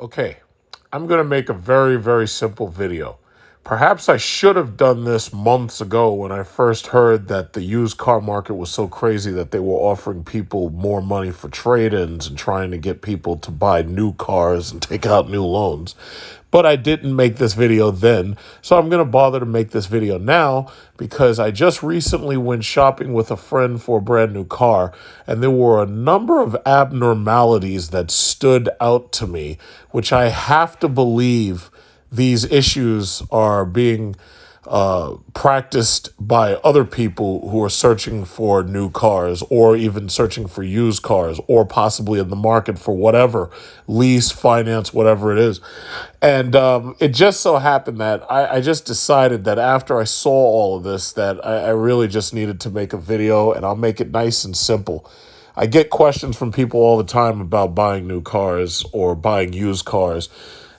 Okay, I'm going to make a very, very simple video. Perhaps I should have done this months ago when I first heard that the used car market was so crazy that they were offering people more money for trade-ins and trying to get people to buy new cars and take out new loans. But I didn't make this video then, so I'm going to bother to make this video now because I just recently went shopping with a friend for a brand new car, and there were a number of abnormalities that stood out to me, which I have to believe these issues are being practiced by other people who are searching for new cars or even searching for used cars or possibly in the market for whatever, lease, finance, whatever it is. And it just so happened that I just decided that after I saw all of this that I really just needed to make a video, and I'll make it nice and simple. I get questions from people all the time about buying new cars or buying used cars.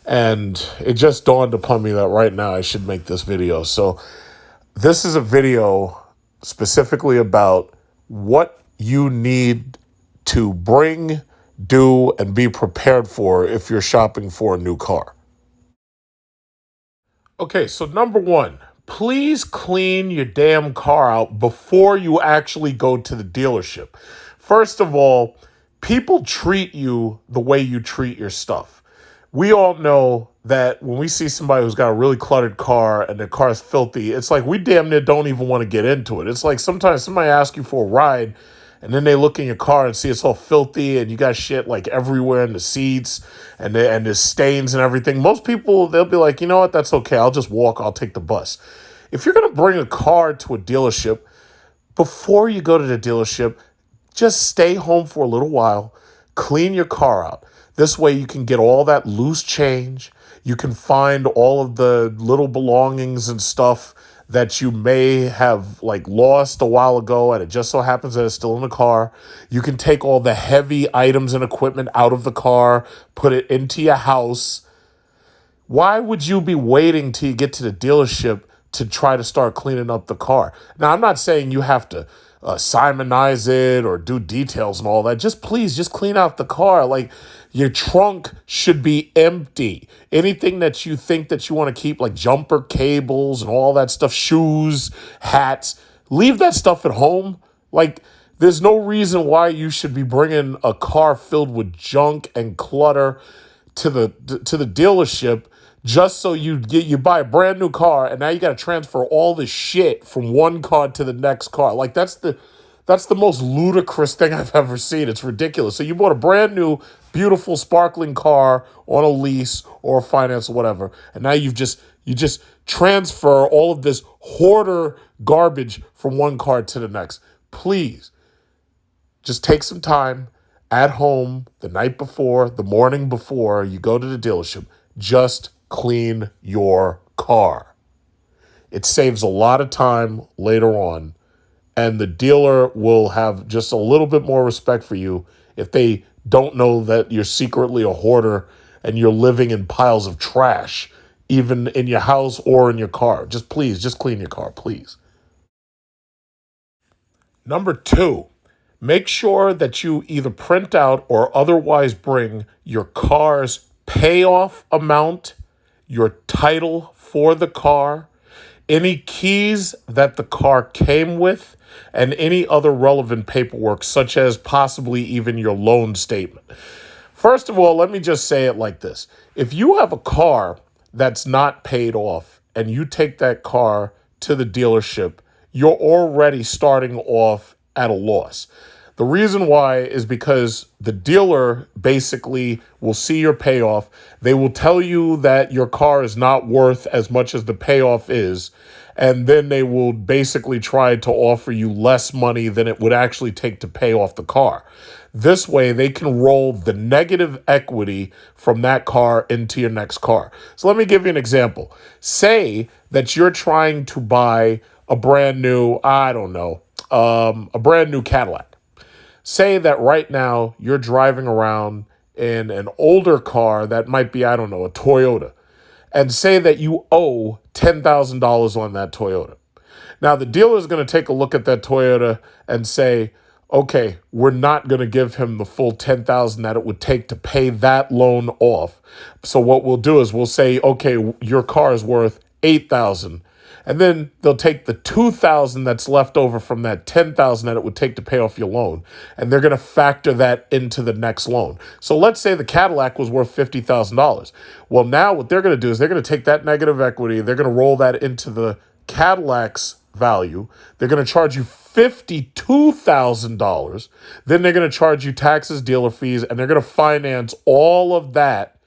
And it just dawned upon me that right now I should make this video. So this is a video specifically about what you need to bring, do, and be prepared for if you're shopping for a new car. Okay, so number one, please clean your damn car out before you actually go to the dealership. First of all, people treat you the way you treat your stuff. We all know that when we see somebody who's got a really cluttered car and their car is filthy, it's like we damn near don't even want to get into it. It's like sometimes somebody asks you for a ride and then they look in your car and see it's all filthy and you got shit like everywhere in the seats and there's stains and everything. Most people, they'll be like, you know what, that's okay. I'll just walk. I'll take the bus. If you're going to bring a car to a dealership, before you go to the dealership, just stay home for a little while, clean your car out. This way you can get all that loose change. You can find all of the little belongings and stuff that you may have like lost a while ago and it just so happens that it's still in the car. You can take all the heavy items and equipment out of the car, put it into your house. Why would you be waiting till you get to the dealership to try to start cleaning up the car? Now, I'm not saying you have to simonize it or do details and all that. Just please, just clean out the car. Like your trunk should be empty. Anything that you think that you want to keep, like jumper cables and all that stuff, shoes, hats, leave that stuff at home. Like there's no reason why you should be bringing a car filled with junk and clutter to the dealership just so you buy a brand new car and now you got to transfer all this shit from one car to the next car. Like that's the most ludicrous thing I've ever seen. It's ridiculous. So you bought a brand new beautiful sparkling car on a lease or finance or whatever, and now you just transfer all of this hoarder garbage from one car to the next. Please just take some time at home the night before, the morning before you go to the dealership. Just clean your car. It saves a lot of time later on, and the dealer will have just a little bit more respect for you if they don't know that you're secretly a hoarder and you're living in piles of trash, even in your house or in your car. Just please, just clean your car, please. Number two, make sure that you either print out or otherwise bring your car's payoff amount, your title for the car, any keys that the car came with, and any other relevant paperwork, such as possibly even your loan statement. First of all, let me just say it like this. If you have a car that's not paid off and you take that car to the dealership, you're already starting off at a loss. The reason why is because the dealer basically will see your payoff. They will tell you that your car is not worth as much as the payoff is. And then they will basically try to offer you less money than it would actually take to pay off the car. This way, they can roll the negative equity from that car into your next car. So let me give you an example. Say that you're trying to buy a brand new, I don't know, a brand new Cadillac. Say that right now you're driving around in an older car that might be, I don't know, a Toyota, and say that you owe $10,000 on that Toyota. Now, the dealer is going to take a look at that Toyota and say, okay, we're not going to give him the full 10,000 that it would take to pay that loan off. So what we'll do is we'll say, okay, your car is worth 8,000. And then they'll take the 2,000 that's left over from that 10,000 that it would take to pay off your loan, and they're going to factor that into the next loan. So let's say the Cadillac was worth $50,000. Well, now what they're going to do is they're going to take that negative equity, they're going to roll that into the Cadillac's value. They're going to charge you $52,000. Then they're going to charge you taxes, dealer fees, and they're going to finance all of that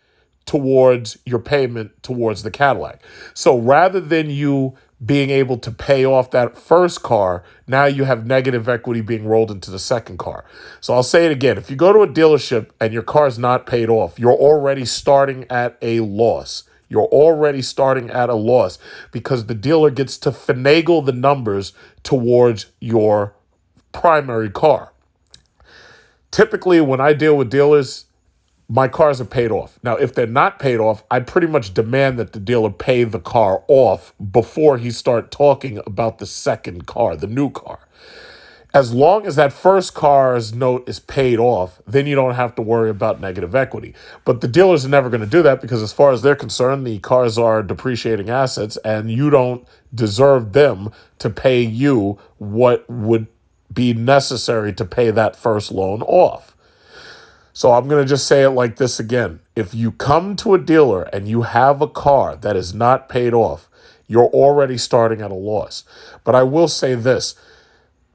towards your payment towards the Cadillac. So rather than you being able to pay off that first car, now you have negative equity being rolled into the second car. So I'll say it again. If you go to a dealership and your car's not paid off, you're already starting at a loss. You're already starting at a loss because the dealer gets to finagle the numbers towards your primary car. Typically, when I deal with dealers, my cars are paid off. Now, if they're not paid off, I pretty much demand that the dealer pay the car off before he start talking about the second car, the new car. As long as that first car's note is paid off, then you don't have to worry about negative equity. But the dealers are never going to do that because as far as they're concerned, the cars are depreciating assets and you don't deserve them to pay you what would be necessary to pay that first loan off. So I'm going to just say it like this again. If you come to a dealer and you have a car that is not paid off, you're already starting at a loss. But I will say this.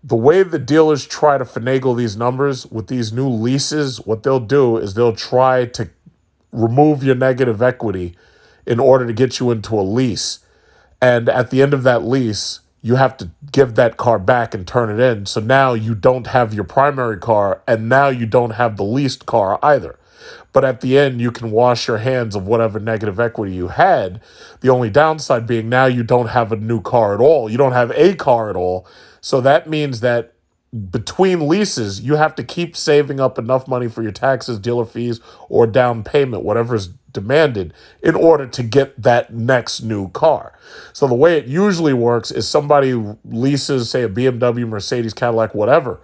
The way the dealers try to finagle these numbers with these new leases, what they'll do is they'll try to remove your negative equity in order to get you into a lease. And at the end of that lease, you have to give that car back and turn it in. So now you don't have your primary car, and now you don't have the leased car either. But at the end, you can wash your hands of whatever negative equity you had. The only downside being now you don't have a new car at all. You don't have a car at all. So that means that between leases, you have to keep saving up enough money for your taxes, dealer fees, or down payment, whatever is demanded, in order to get that next new car. So the way it usually works is somebody leases, say, a BMW, Mercedes, Cadillac, whatever.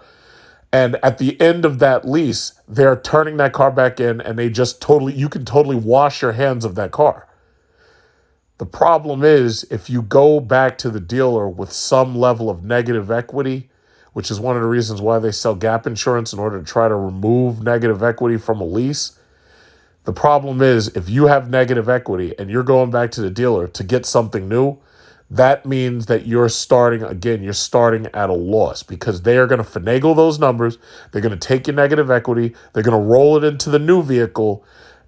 And at the end of that lease, they're turning that car back in and you can totally wash your hands of that car. The problem is if you go back to the dealer with some level of negative equity, which is one of the reasons why they sell gap insurance in order to try to remove negative equity from a lease. The problem is if you have negative equity and you're going back to the dealer to get something new, that means that you're starting at a loss because they are going to finagle those numbers. They're going to take your negative equity. They're going to roll it into the new vehicle.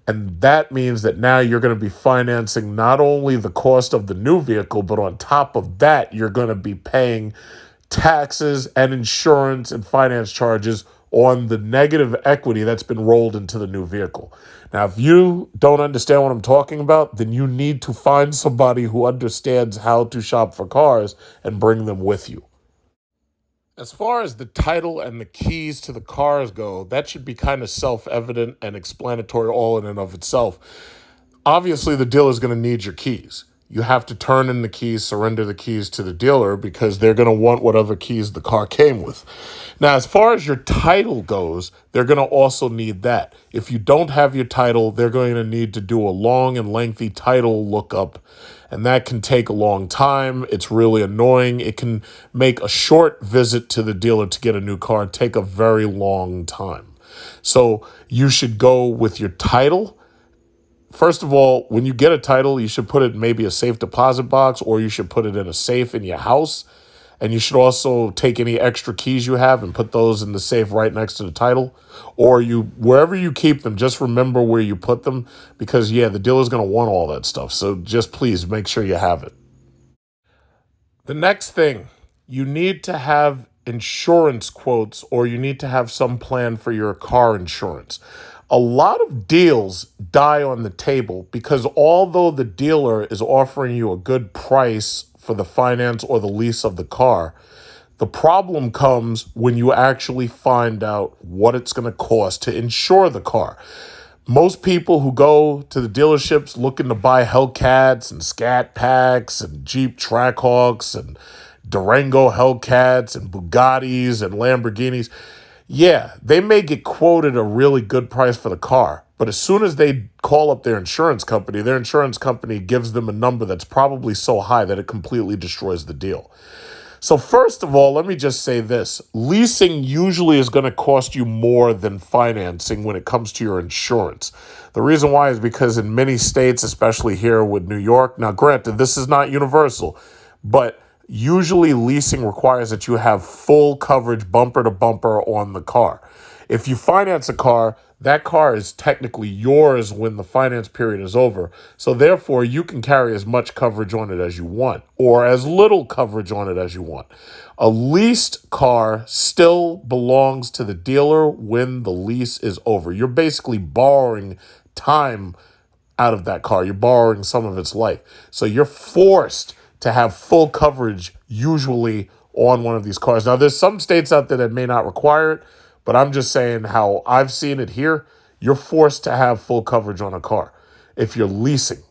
And that means that now you're going to be financing not only the cost of the new vehicle, but on top of that, you're going to be paying taxes and insurance and finance charges on the negative equity that's been rolled into the new vehicle. Now, if you don't understand what I'm talking about, then you need to find somebody who understands how to shop for cars and bring them with you. As far as the title and the keys to the cars go, that should be kind of self-evident and explanatory all in and of itself. Obviously, the dealer is going to need your keys. You have to turn in the keys, surrender the keys to the dealer because they're going to want whatever keys the car came with. Now, as far as your title goes, they're going to also need that. If you don't have your title, they're going to need to do a long and lengthy title lookup, and that can take a long time. It's really annoying. It can make a short visit to the dealer to get a new car take a very long time. So you should go with your title. First of all, when you get a title, you should put it in maybe a safe deposit box or you should put it in a safe in your house. And you should also take any extra keys you have and put those in the safe right next to the title. Or wherever you keep them, just remember where you put them because, the dealer's going to want all that stuff. So just please make sure you have it. The next thing, you need to have insurance quotes or you need to have some plan for your car insurance. A lot of deals die on the table because although the dealer is offering you a good price for the finance or the lease of the car, the problem comes when you actually find out what it's going to cost to insure the car. Most people who go to the dealerships looking to buy Hellcats and Scat Packs and Jeep Trackhawks and Durango Hellcats and Bugattis and Lamborghinis, Yeah, they may get quoted a really good price for the car, but as soon as they call up their insurance company gives them a number that's probably so high that it completely destroys the deal. So first of all, let me just say this. Leasing usually is going to cost you more than financing when it comes to your insurance. The reason why is because in many states, especially here with New York, now granted, this is not universal, but usually leasing requires that you have full coverage bumper to bumper on the car. If you finance a car, that car is technically yours when the finance period is over. So therefore, you can carry as much coverage on it as you want or as little coverage on it as you want. A leased car still belongs to the dealer when the lease is over. You're basically borrowing time out of that car. You're borrowing some of its life. So you're forced to have full coverage usually on one of these cars. Now, there's some states out there that may not require it, but I'm just saying how I've seen it here. You're forced to have full coverage on a car if you're leasing.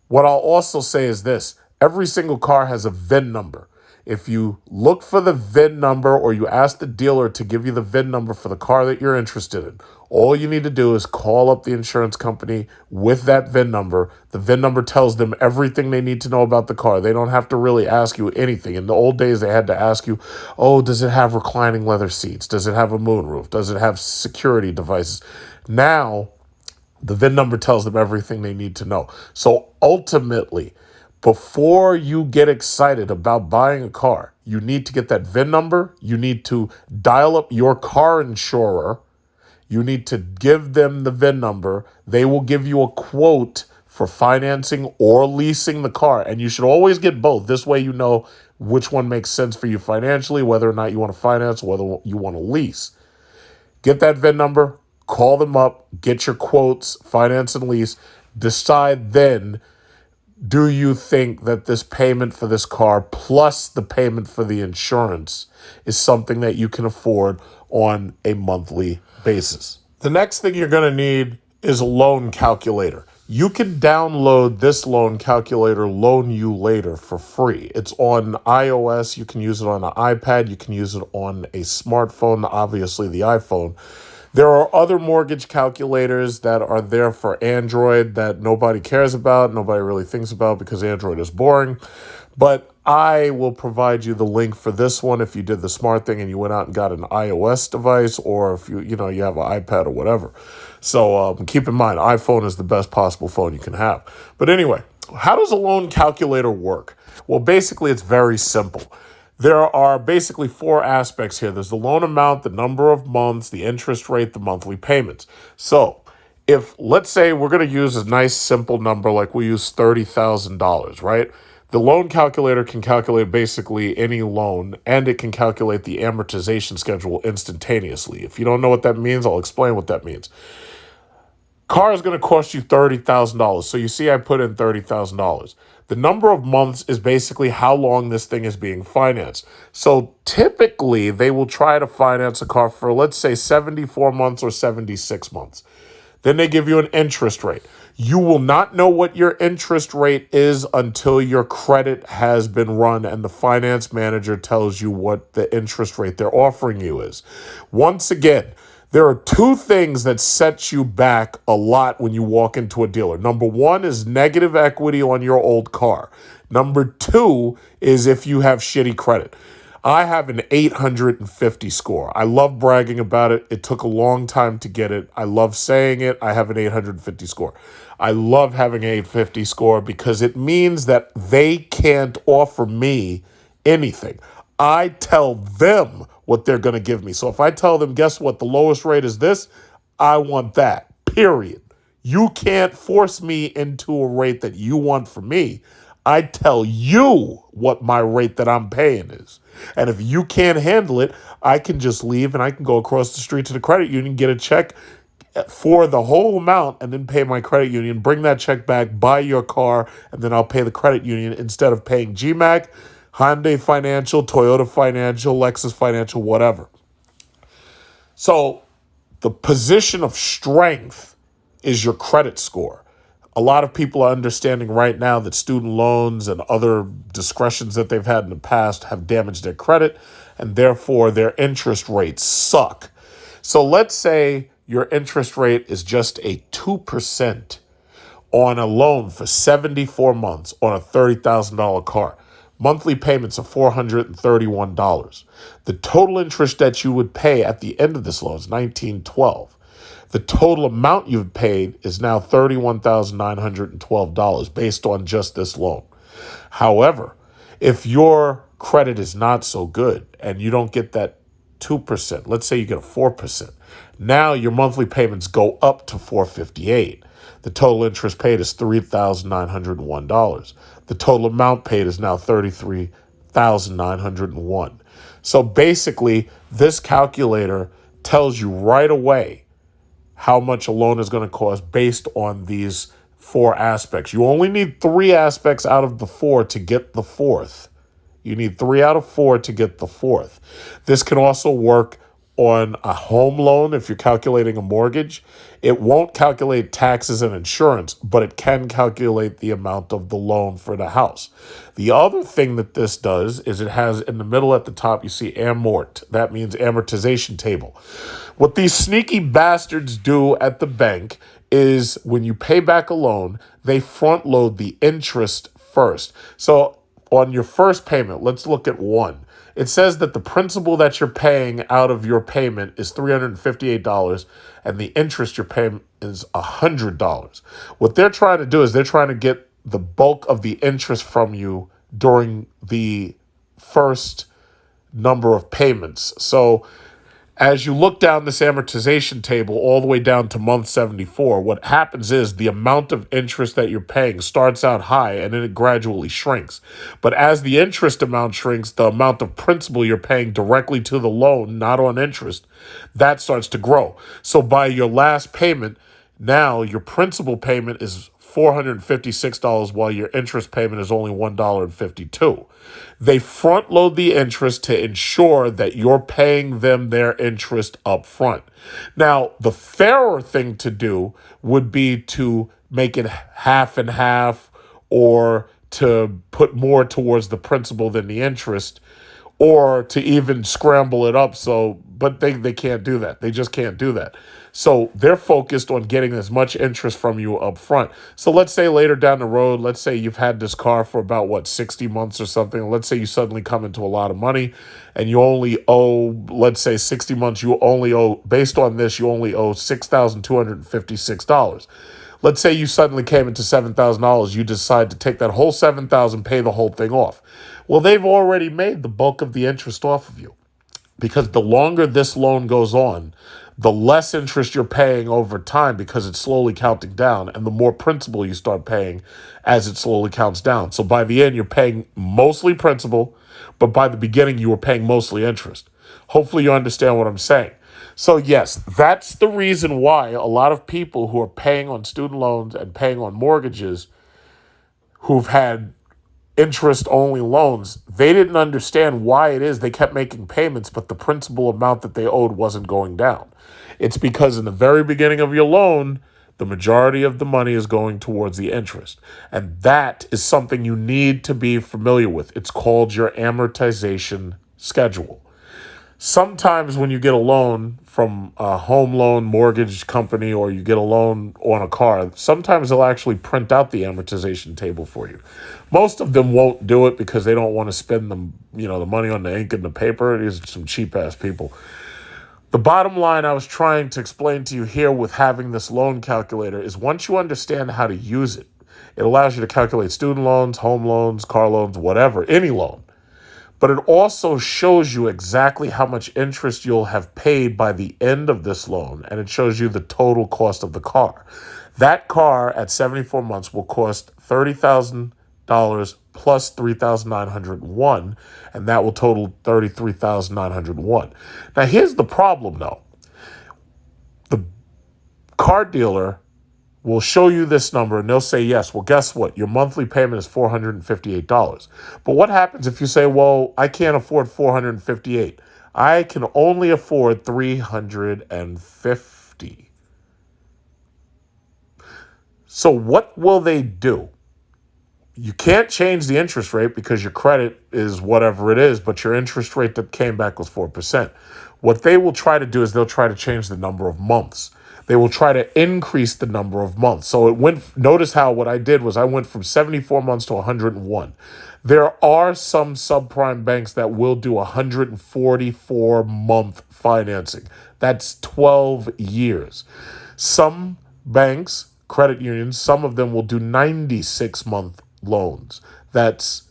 What I'll also say is this. Every single car has a VIN number. If you look for the VIN number or you ask the dealer to give you the VIN number for the car that you're interested in, all you need to do is call up the insurance company with that VIN number. The VIN number tells them everything they need to know about the car. They don't have to really ask you anything. In the old days, they had to ask you, oh, does it have reclining leather seats? Does it have a moonroof? Does it have security devices? Now, the VIN number tells them everything they need to know. So ultimately, before you get excited about buying a car, you need to get that VIN number. You need to dial up your car insurer. You need to give them the VIN number. They will give you a quote for financing or leasing the car. And you should always get both. This way you know which one makes sense for you financially, whether or not you want to finance, whether you want to lease. Get that VIN number, call them up, get your quotes, finance and lease. Decide then, do you think that this payment for this car plus the payment for the insurance is something that you can afford on a monthly basis? The next thing you're going to need is a loan calculator. You can download this loan calculator, Loan You Later, for free. It's on iOS. You can use it on an iPad. You can use it on a smartphone, obviously the iPhone. There are other mortgage calculators that are there for Android that nobody cares about, nobody really thinks about because Android is boring. But I will provide you the link for this one if you did the smart thing and you went out and got an iOS device, or if you have an iPad or whatever. So keep in mind, iPhone is the best possible phone you can have. But anyway, how does a loan calculator work? Well, basically, it's very simple. There are basically four aspects here. There's the loan amount, the number of months, the interest rate, the monthly payments. So if, let's say, we're going to use a nice simple number like we use $30,000, right? The loan calculator can calculate basically any loan, and it can calculate the amortization schedule instantaneously. If you don't know what that means, I'll explain what that means. Car is going to cost you $30,000. So you see I put in $30,000. The number of months is basically how long this thing is being financed. So typically they will try to finance a car for, let's say, 74 months or 76 months. Then they give you an interest rate. You will not know what your interest rate is until your credit has been run and the finance manager tells you what the interest rate they're offering you is. Once again, there are two things that set you back a lot when you walk into a dealer. Number one is negative equity on your old car. Number two is if you have shitty credit. I have an 850 score. I love bragging about it. It took a long time to get it. I love saying it. I have an 850 score. I love having an 850 score because it means that they can't offer me anything. I tell them what they're going to give me. So if I tell them, guess what, the lowest rate is this, I want that, period. You can't force me into a rate that you want from me. I tell you what my rate that I'm paying is. And if you can't handle it, I can just leave and I can go across the street to the credit union, get a check for the whole amount, and then pay my credit union, bring that check back, buy your car, and then I'll pay the credit union instead of paying GMAC, Hyundai Financial, Toyota Financial, Lexus Financial, whatever. So the position of strength is your credit score. A lot of people are understanding right now that student loans and other discretions that they've had in the past have damaged their credit. and therefore their interest rates suck. So let's say your interest rate is just a 2% on a loan for 74 months on a $30,000 car. Monthly payments are $431. The total interest that you would pay at the end of this loan is $1,912. The total amount you've paid is now $31,912 based on just this loan. However, if your credit is not so good and you don't get that 2%, let's say you get a 4%, now your monthly payments go up to $458. The total interest paid is $3,901. The total amount paid is now $33,901. So basically, this calculator tells you right away how much a loan is going to cost based on these four aspects. You only need three aspects out of the four to get the fourth. You need 3 out of 4 to get the fourth. This can also work on a home loan if you're calculating a mortgage. It won't calculate taxes and insurance, but it can calculate the amount of the loan for the house. The other thing that this does is it has in the middle at the top, you see amort. That means amortization table. What these sneaky bastards do at the bank is when you pay back a loan, they front load the interest first. So on your first payment, let's look at one. It says that the principal that you're paying out of your payment is $358 and the interest you're paying is $100. What they're trying to do is they're trying to get the bulk of the interest from you during the first number of payments. So as you look down this amortization table all the way down to month 74, what happens is the amount of interest that you're paying starts out high and then it gradually shrinks. But as the interest amount shrinks, the amount of principal you're paying directly to the loan, not on interest, that starts to grow. So by your last payment, now your principal payment is $456 while your interest payment is only $1.52. They front load the interest to ensure that you're paying them their interest up front. Now, the fairer thing to do would be to make it half and half or to put more towards the principal than the interest or to even scramble it up. But they can't do that. They just can't do that. So they're focused on getting as much interest from you up front. So let's say later down the road, let's say you've had this car for about, 60 months or something. Let's say you suddenly come into a lot of money and you only owe, let's say 60 months, based on this, you only owe $6,256. Let's say you suddenly came into $7,000. You decide to take that whole $7,000, pay the whole thing off. Well, they've already made the bulk of the interest off of you because the longer this loan goes on, the less interest you're paying over time because it's slowly counting down and the more principal you start paying as it slowly counts down. So by the end, you're paying mostly principal, but by the beginning, you were paying mostly interest. Hopefully you understand what I'm saying. So yes, that's the reason why a lot of people who are paying on student loans and paying on mortgages who've had interest-only loans, they didn't understand why it is they kept making payments, but the principal amount that they owed wasn't going down. It's because in the very beginning of your loan, the majority of the money is going towards the interest. And that is something you need to be familiar with. It's called your amortization schedule. Sometimes when you get a loan from a home loan mortgage company or you get a loan on a car, sometimes they'll actually print out the amortization table for you. Most of them won't do it because they don't want to spend the money on the ink and the paper. These are some cheap-ass people. The bottom line I was trying to explain to you here with having this loan calculator is once you understand how to use it, it allows you to calculate student loans, home loans, car loans, whatever, any loan. But it also shows you exactly how much interest you'll have paid by the end of this loan, and it shows you the total cost of the car. That car at 74 months will cost $30,000 plus $3,901, and that will total $33,901. Now, here's the problem, though. The car dealer will show you this number, and they'll say, yes, well, guess what? Your monthly payment is $458. But what happens if you say, well, I can't afford $458. I can only afford $350. So what will they do? You can't change the interest rate because your credit is whatever it is, but your interest rate that came back was 4%. What they will try to do is they'll try to change the number of months. They will try to increase the number of months. So it went, notice how what I did was I went from 74 months to 101. There are some subprime banks that will do 144-month financing. That's 12 years. Some banks, credit unions, some of them will do 96-month loans. That's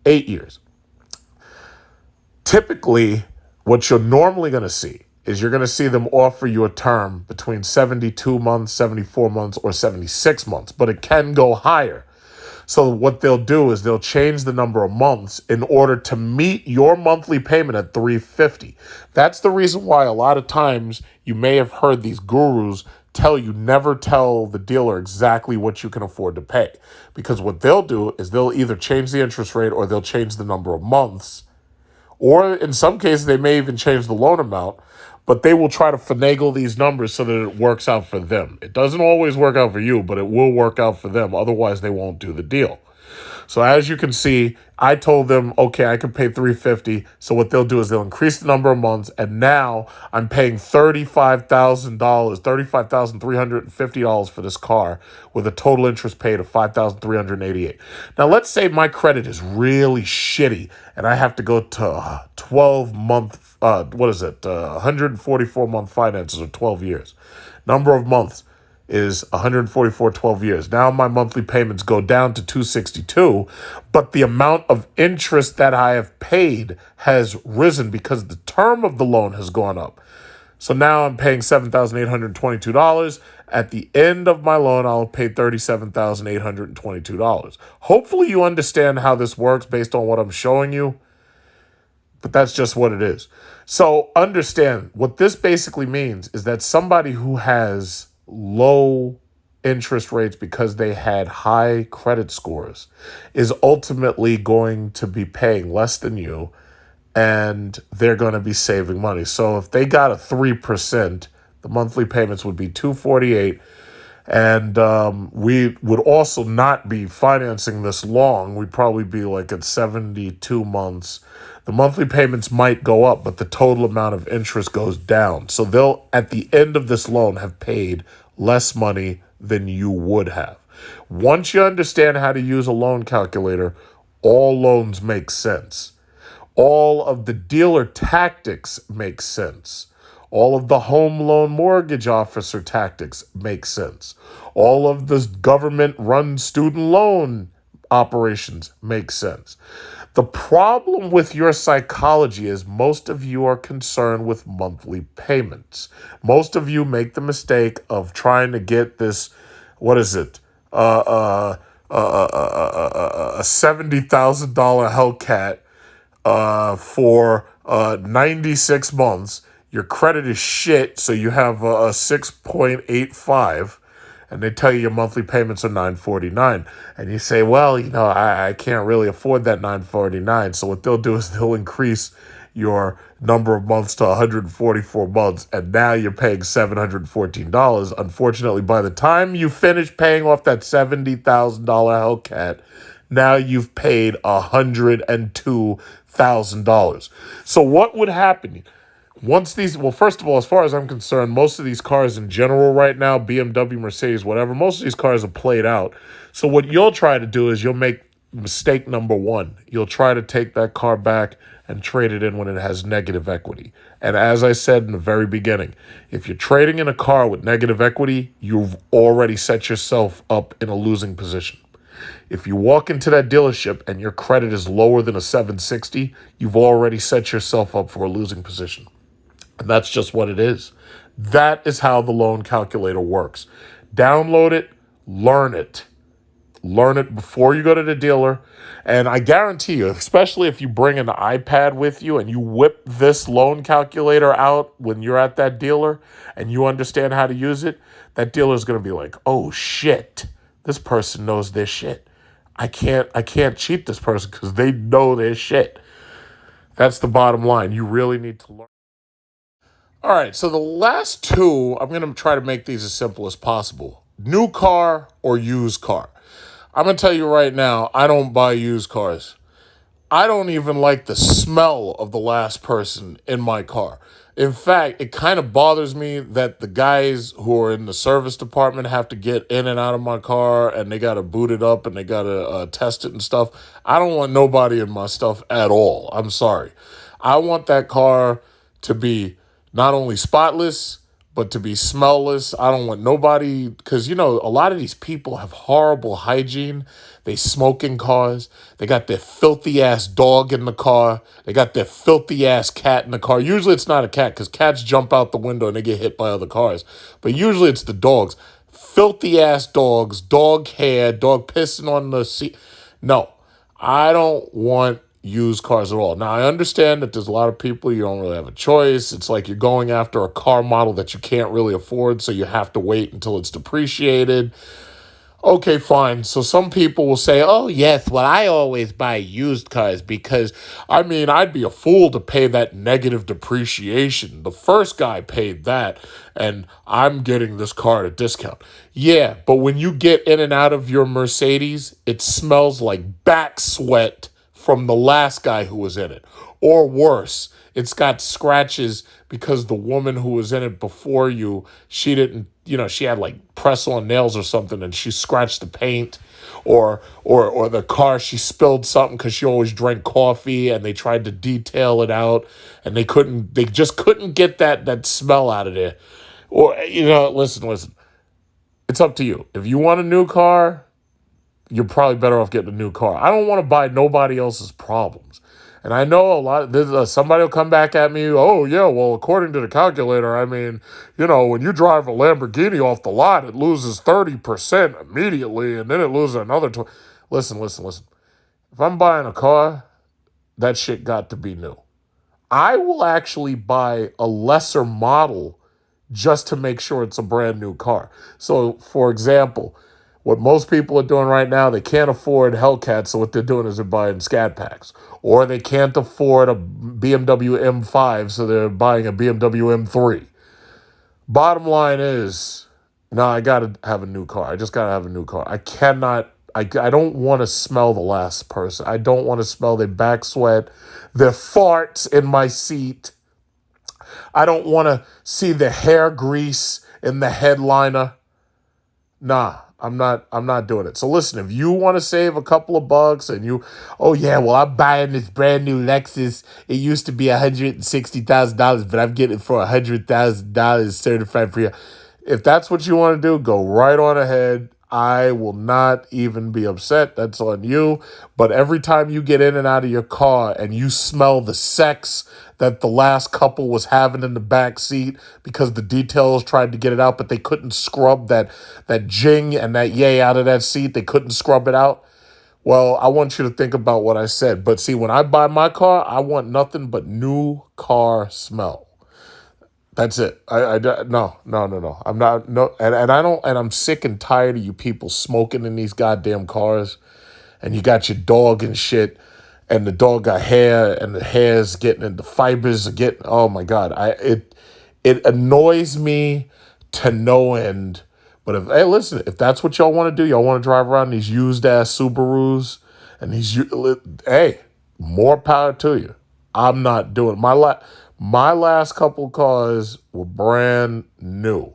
8 years. Typically, what you're normally going to see is you're going to see them offer you a term between 72 months, 74 months, or 76 months, but it can go higher. So what they'll do is they'll change the number of months in order to meet your monthly payment at $350. That's the reason why a lot of times you may have heard these gurus tell you never tell the dealer exactly what you can afford to pay. Because what they'll do is they'll either change the interest rate or they'll change the number of months. Or in some cases, they may even change the loan amount, but they will try to finagle these numbers so that it works out for them. It doesn't always work out for you, but it will work out for them. Otherwise, they won't do the deal. So as you can see, I told them, okay, I can pay $350. So what they'll do is they'll increase the number of months, and now I'm paying $35,000, $35,350 for this car with a total interest paid of $5,388. Now let's say my credit is really shitty and I have to go to 12-month, 144-month finances or 12 years. Number of months is 144, 12 years. Now my monthly payments go down to $262, but the amount of interest that I have paid has risen because the term of the loan has gone up. So now I'm paying $7,822. At the end of my loan, I'll pay $37,822. Hopefully you understand how this works based on what I'm showing you, but that's just what it is. So understand, what this basically means is that somebody who has low interest rates because they had high credit scores is ultimately going to be paying less than you, and they're going to be saving money. So if they got a 3%, the monthly payments would be $248, and we would also not be financing this long. We'd probably be like at 72 months. The monthly payments might go up, but the total amount of interest goes down. So they'll, at the end of this loan, have paid less money than you would have. Once you understand how to use a loan calculator, all loans make sense. All of the dealer tactics make sense. All of the home loan mortgage officer tactics make sense. All of the government-run student loan operations make sense. The problem with your psychology is most of you are concerned with monthly payments. Most of you make the mistake of trying to get this, what is it, a $70,000 Hellcat for 96 months. Your credit is shit, so you have a 6.85, and they tell you your monthly payments are $949. And you say, well, I can't really afford that $949. So what they'll do is they'll increase your number of months to 144 months, and now you're paying $714. Unfortunately, by the time you finish paying off that $70,000 Hellcat, now you've paid $102,000. So what would happen? Once these, well, first of all, as far as I'm concerned, most of these cars in general right now, BMW, Mercedes, whatever, most of these cars are played out. So what you'll try to do is you'll make mistake number one. You'll try to take that car back and trade it in when it has negative equity. And as I said in the very beginning, if you're trading in a car with negative equity, you've already set yourself up in a losing position. If you walk into that dealership and your credit is lower than a 760, you've already set yourself up for a losing position. And that's just what it is. That is how the loan calculator works. Download it, learn it. Learn it before you go to the dealer. And I guarantee you, especially if you bring an iPad with you and you whip this loan calculator out when you're at that dealer and you understand how to use it, that dealer is going to be like, oh shit, this person knows their shit. I can't cheat this person because they know their shit. That's the bottom line. You really need to learn. All right, so the last two, I'm going to try to make these as simple as possible. New car or used car. I'm going to tell you right now, I don't buy used cars. I don't even like the smell of the last person in my car. In fact, it kind of bothers me that the guys who are in the service department have to get in and out of my car and they got to boot it up and they got to test it and stuff. I don't want nobody in my stuff at all. I'm sorry. I want that car to be not only spotless, but to be smellless. I don't want nobody, because, a lot of these people have horrible hygiene. They smoke in cars. They got their filthy ass dog in the car. They got their filthy ass cat in the car. Usually it's not a cat because cats jump out the window and they get hit by other cars. But usually it's the dogs. Filthy ass dogs, dog hair, dog pissing on the seat. No, I don't want used cars at all. Now, I understand that there's a lot of people, you don't really have a choice. It's like you're going after a car model that you can't really afford, so you have to wait until it's depreciated. Okay, fine. So some people will say, oh, yes, well, I always buy used cars because, I'd be a fool to pay that negative depreciation. The first guy paid that, and I'm getting this car at a discount. Yeah, but when you get in and out of your Mercedes, it smells like back sweat from the last guy who was in it. Or worse, it's got scratches because the woman who was in it before you, she didn't, she had like press on nails or something and she scratched the paint. Or the car, she spilled something because she always drank coffee and they tried to detail it out and they just couldn't get that smell out of there. Or, listen, it's up to you. If you want a new car, you're probably better off getting a new car. I don't want to buy nobody else's problems. And I know somebody will come back at me, oh, yeah, well, according to the calculator, when you drive a Lamborghini off the lot, it loses 30% immediately, and then it loses another 20. Listen. If I'm buying a car, that shit got to be new. I will actually buy a lesser model just to make sure it's a brand new car. So, for example, what most people are doing right now, they can't afford Hellcats, so what they're doing is they're buying Scat Packs. Or they can't afford a BMW M5, so they're buying a BMW M3. Bottom line is, no, I got to have a new car. I just got to have a new car. I don't want to smell the last person. I don't want to smell their back sweat, their farts in my seat. I don't want to see the hair grease in the headliner. Nah, I'm not doing it. So listen, if you want to save a couple of bucks and oh yeah, well, I'm buying this brand new Lexus. It used to be $160,000, but I'm getting it for $100,000 certified for you. If that's what you want to do, go right on ahead. I will not even be upset. That's on you. But every time you get in and out of your car and you smell the sex that the last couple was having in the back seat because the details tried to get it out, but they couldn't scrub that jing and that yay out of that seat. They couldn't scrub it out. Well, I want you to think about what I said. But see, when I buy my car, I want nothing but new car smell. That's it. No. I'm not, no, and I don't, and I'm sick and tired of you people smoking in these goddamn cars, and you got your dog and shit, and the dog got hair, and the hair's getting, and the fibers are getting, oh my God. It annoys me to no end. But hey, listen, if that's what y'all want to do, y'all want to drive around these used ass Subarus and hey, more power to you. I'm not doing it. My last couple cars were brand new.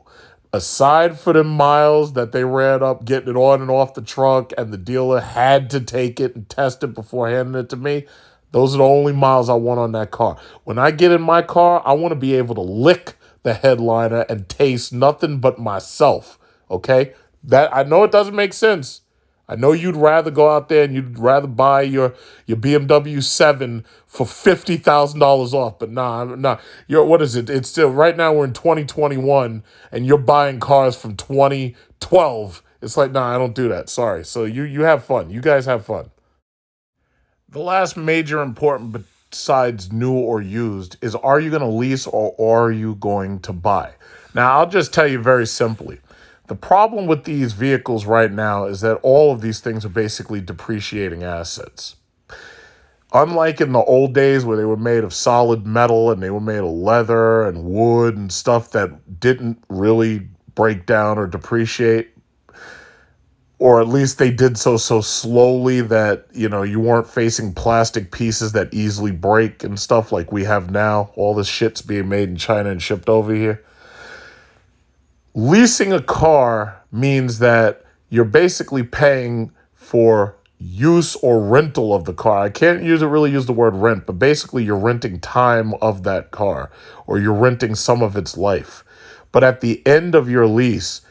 Aside for the miles that they ran up, getting it on and off the truck, and the dealer had to take it and test it before handing it to me, those are the only miles I want on that car. When I get in my car, I want to be able to lick the headliner and taste nothing but myself, okay? That I know it doesn't make sense. I know you'd rather go out there and you'd rather buy your BMW 7 for $50,000 off, but nah. What is it? It's still right now we're in 2021 and you're buying cars from 2012. It's like, nah, I don't do that. Sorry. So you have fun. You guys have fun. The last major important besides new or used is, are you going to lease or are you going to buy? Now, I'll just tell you very simply. The problem with these vehicles right now is that all of these things are basically depreciating assets. Unlike in the old days where they were made of solid metal and they were made of leather and wood and stuff that didn't really break down or depreciate, or at least they did so slowly that, you weren't facing plastic pieces that easily break and stuff like we have now. All this shit's being made in China and shipped over here. Leasing a car means that you're basically paying for use or rental of the car. I can't really use the word rent, but basically you're renting time of that car, or you're renting some of its life. But at the end of your lease,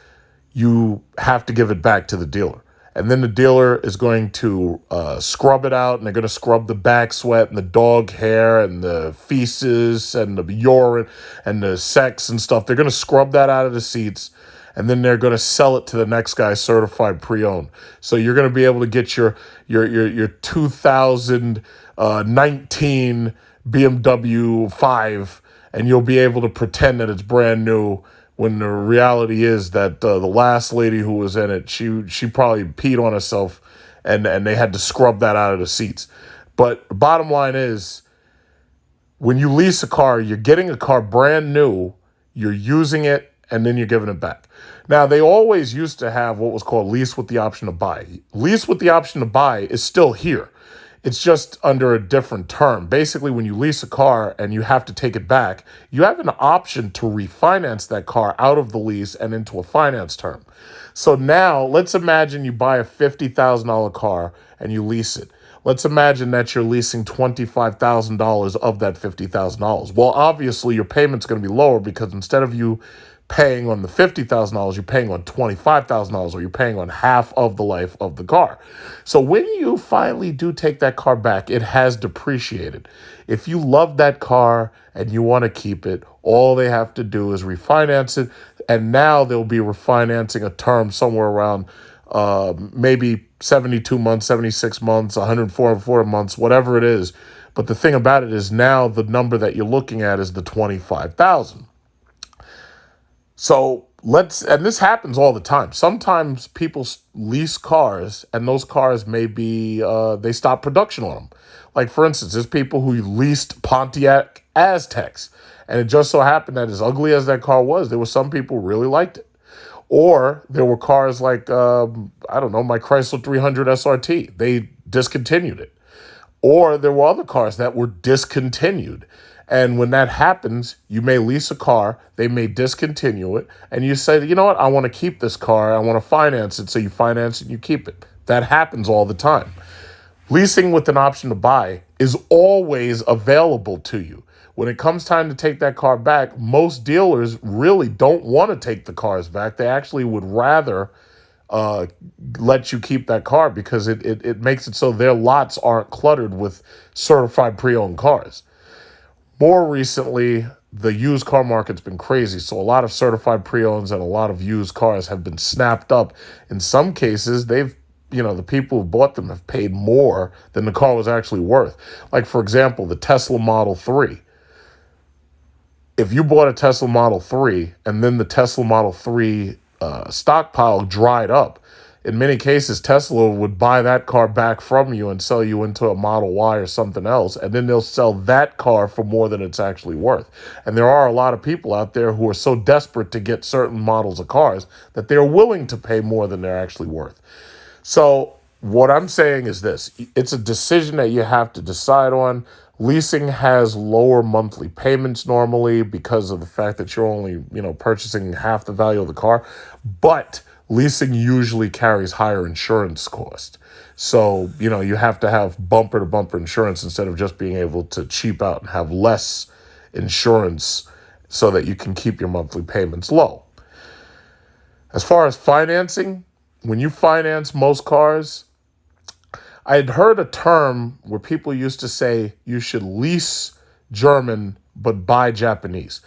you have to give it back to the dealer. And then the dealer is going to scrub it out, and they're going to scrub the back sweat and the dog hair and the feces and the urine and the sex and stuff. They're going to scrub that out of the seats, and then they're going to sell it to the next guy certified pre-owned. So you're going to be able to get your 2019 BMW 5, and you'll be able to pretend that it's brand new, when the reality is that the last lady who was in it, she probably peed on herself, and they had to scrub that out of the seats. But the bottom line is, when you lease a car, you're getting a car brand new, you're using it, and then you're giving it back. Now, they always used to have what was called lease with the option to buy. Lease with the option to buy is still here. It's just under a different term. Basically, when you lease a car and you have to take it back, you have an option to refinance that car out of the lease and into a finance term. So now, let's imagine you buy a $50,000 car and you lease it. Let's imagine that you're leasing $25,000 of that $50,000. Well, obviously, your payment's going to be lower, because instead of you paying on the $50,000, you're paying on $25,000, or you're paying on half of the life of the car. So when you finally do take that car back, it has depreciated. If you love that car and you want to keep it, all they have to do is refinance it. And now they'll be refinancing a term somewhere around maybe 72 months, 76 months, 104 months, whatever it is. But the thing about it is, now the number that you're looking at is the 25,000. So and this happens all the time. Sometimes people lease cars, and those cars may be, they stop production on them. Like, for instance, there's people who leased Pontiac Aztecs, and it just so happened that, as ugly as that car was, there were some people who really liked it. Or there were cars like, I don't know, my Chrysler 300 SRT. They discontinued it. Or there were other cars that were discontinued. And when that happens, you may lease a car, they may discontinue it, and you say, you know what, I want to keep this car, I want to finance it, so you finance it and you keep it. That happens all the time. Leasing with an option to buy is always available to you. When it comes time to take that car back, most dealers really don't want to take the cars back. They actually would rather let you keep that car, because it makes it so their lots aren't cluttered with certified pre-owned cars. More recently, the used car market's been crazy, so a lot of certified pre-owns and a lot of used cars have been snapped up. In some cases, the people who bought them have paid more than the car was actually worth. Like, for example, the Tesla Model 3. If you bought a Tesla Model 3 and then the Tesla Model 3 stockpile dried up, in many cases, Tesla would buy that car back from you and sell you into a Model Y or something else, and then they'll sell that car for more than it's actually worth. And there are a lot of people out there who are so desperate to get certain models of cars that they're willing to pay more than they're actually worth. So what I'm saying is this: it's a decision that you have to decide on. Leasing has lower monthly payments normally, because of the fact that you're only, purchasing half the value of the car. But leasing usually carries higher insurance cost. So, you have to have bumper-to-bumper insurance instead of just being able to cheap out and have less insurance, so that you can keep your monthly payments low. As far as financing, when you finance most cars, I had heard a term where people used to say you should lease German but buy Japanese.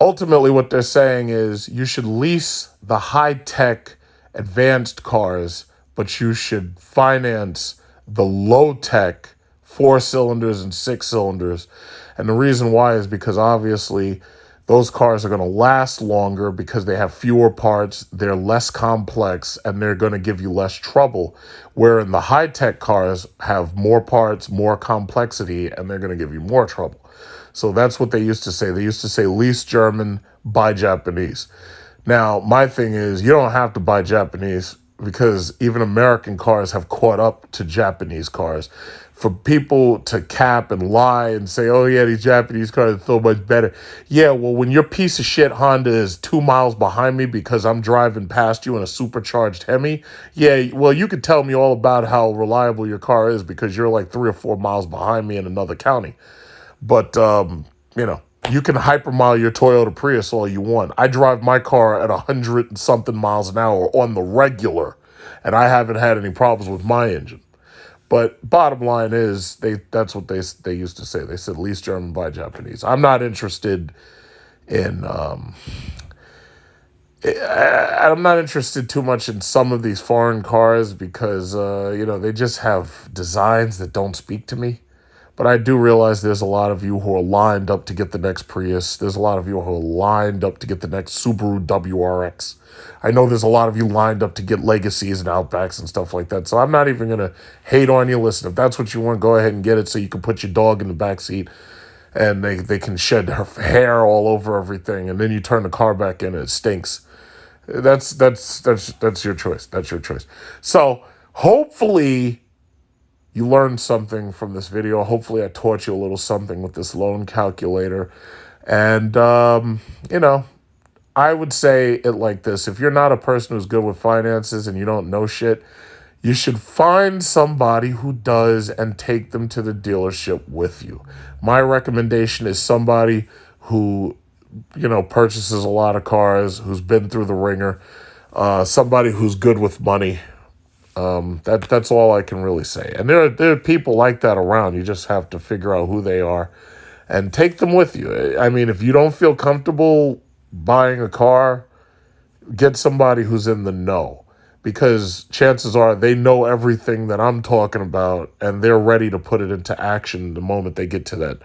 Ultimately, what they're saying is you should lease the high-tech, advanced cars, but you should finance the low-tech 4 cylinders and 6 cylinders. And the reason why is because, obviously, those cars are going to last longer because they have fewer parts, they're less complex, and they're going to give you less trouble. Wherein the high-tech cars have more parts, more complexity, and they're going to give you more trouble. So that's what they used to say. They used to say lease German, buy Japanese. Now, my thing is, you don't have to buy Japanese. because even American cars have caught up to Japanese cars. For people to cap and lie and say, oh yeah, these Japanese cars are so much better. Yeah, well, when your piece of shit Honda is 2 miles behind me because I'm driving past you in a supercharged Hemi, yeah, well, you could tell me all about how reliable your car is because you're like 3 or 4 miles behind me in another county. But, you know, you can hypermile your Toyota Prius all you want. I drive my car at 100 and something miles an hour on the regular, and I haven't had any problems with my engine. But bottom line is, that's what they used to say. They said, lease German, buy Japanese. I'm not interested in, I'm not interested too much in some of these foreign cars because, they just have designs that don't speak to me. But I do realize there's a lot of you who are lined up to get the next Prius. There's a lot of you who are lined up to get the next Subaru WRX. I know there's a lot of you lined up to get Legacies and Outbacks and stuff like that. So I'm not even going to hate on you. Listen, if that's what you want, go ahead and get it so you can put your dog in the back seat and they can shed her hair all over everything. And then you turn the car back in and it stinks. That's your choice. That's your choice. So hopefully you learned something from this video. Hopefully I taught you a little something with this loan calculator. And, I would say it like this. If you're not a person who's good with finances and you don't know shit, you should find somebody who does and take them to the dealership with you. My recommendation is somebody who, purchases a lot of cars, who's been through the ringer, somebody who's good with money. That's all I can really say. And there are people like that around. You just have to figure out who they are and take them with you. I mean, if you don't feel comfortable buying a car, get somebody who's in the know, because chances are they know everything that I'm talking about and they're ready to put it into action the moment they get to that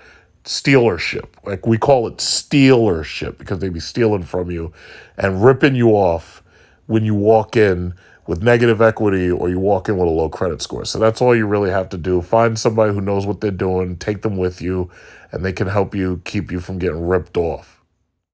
stealership. Like, we call it stealership because they be stealing from you and ripping you off when you walk in with negative equity or you walk in with a low credit score. So that's all you really have to do. Find somebody who knows what they're doing, take them with you, and they can help you keep you from getting ripped off.